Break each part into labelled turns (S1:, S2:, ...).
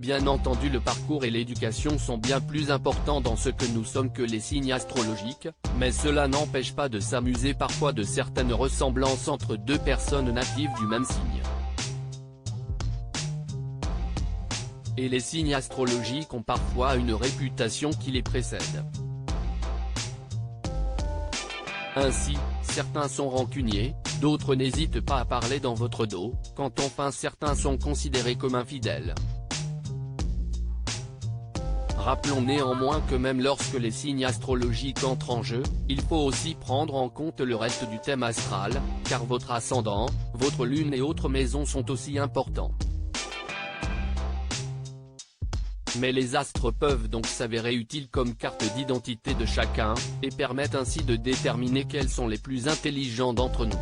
S1: Bien entendu, le parcours et l'éducation sont bien plus importants dans ce que nous sommes que les signes astrologiques, mais cela n'empêche pas de s'amuser parfois de certaines ressemblances entre deux personnes natives du même signe. Et les signes astrologiques ont parfois une réputation qui les précède. Ainsi, certains sont rancuniers, d'autres n'hésitent pas à parler dans votre dos, quand enfin certains sont considérés comme infidèles. Rappelons néanmoins que même lorsque les signes astrologiques entrent en jeu, il faut aussi prendre en compte le reste du thème astral, car votre ascendant, votre lune et autres maisons sont aussi importants. Mais les astres peuvent donc s'avérer utiles comme carte d'identité de chacun, et permettent ainsi de déterminer quels sont les plus intelligents d'entre nous.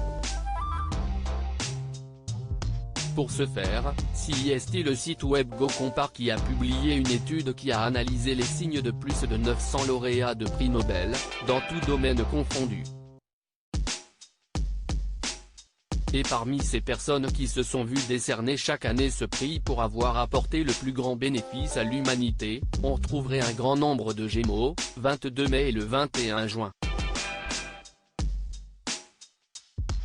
S1: Pour ce faire, CIST, le site web GoCompare qui a publié une étude qui a analysé les signes de plus de 900 lauréats de prix Nobel, dans tout domaine confondu. Et parmi ces personnes qui se sont vues décerner chaque année ce prix pour avoir apporté le plus grand bénéfice à l'humanité, on retrouverait un grand nombre de Gémeaux, 22 mai et le 21 juin.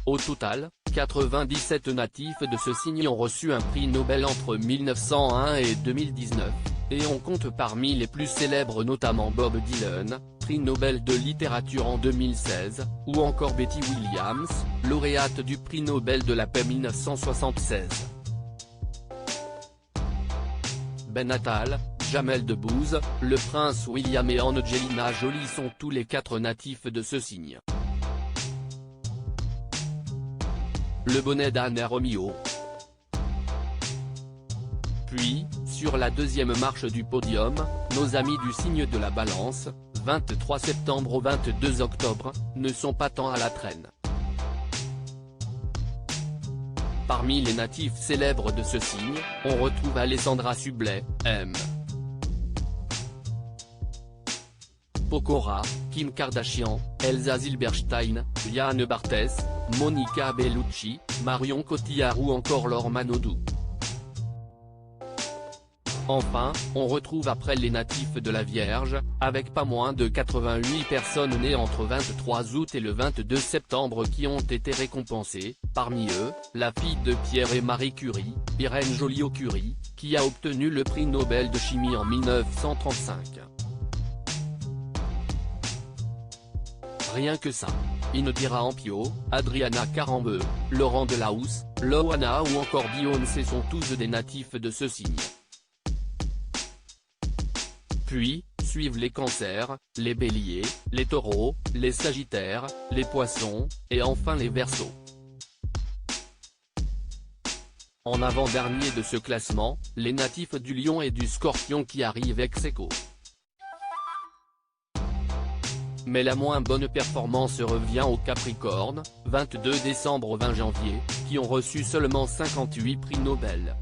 S1: Au total, 97 natifs de ce signe ont reçu un prix Nobel entre 1901 et 2019, et on compte parmi les plus célèbres notamment Bob Dylan, prix Nobel de littérature en 2016, ou encore Betty Williams, lauréate du prix Nobel de la paix 1976. Ben Attal, Jamel Debbouze, le prince William et Angelina Jolie sont tous les 4 natifs de ce signe. Le bonnet d'Anne et Romeo. Puis, sur la deuxième marche du podium, nos amis du signe de la Balance, 23 septembre au 22 octobre, ne sont pas tant à la traîne. Parmi les natifs célèbres de ce signe, on retrouve Alessandra Sublet, M. Pokora, Kim Kardashian, Elsa Zilberstein, Yann Barthès, Monica Bellucci, Marion Cotillard ou encore Laure Manodou. Enfin, on retrouve après les natifs de la Vierge, avec pas moins de 88 personnes nées entre 23 août et le 22 septembre qui ont été récompensées, parmi eux, la fille de Pierre et Marie Curie, Irène Joliot-Curie, qui a obtenu le prix Nobel de chimie en 1935. Rien que ça. Indira Ampio, Adriana Carambeu, Laurent Delahousse, Loana ou encore Beyoncé sont tous des natifs de ce signe. Puis, suivent les cancers, les béliers, les taureaux, les sagittaires, les poissons, et enfin les verseaux. En avant-dernier de ce classement, les natifs du lion et du scorpion qui arrivent ex aequo. Mais la moins bonne performance revient aux Capricornes, 22 décembre au 20 janvier, qui ont reçu seulement 58 prix Nobel.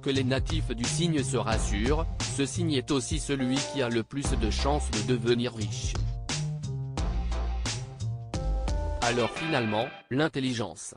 S1: Que les natifs du signe se rassurent, ce signe est aussi celui qui a le plus de chances de devenir riche. Alors finalement, l'intelligence.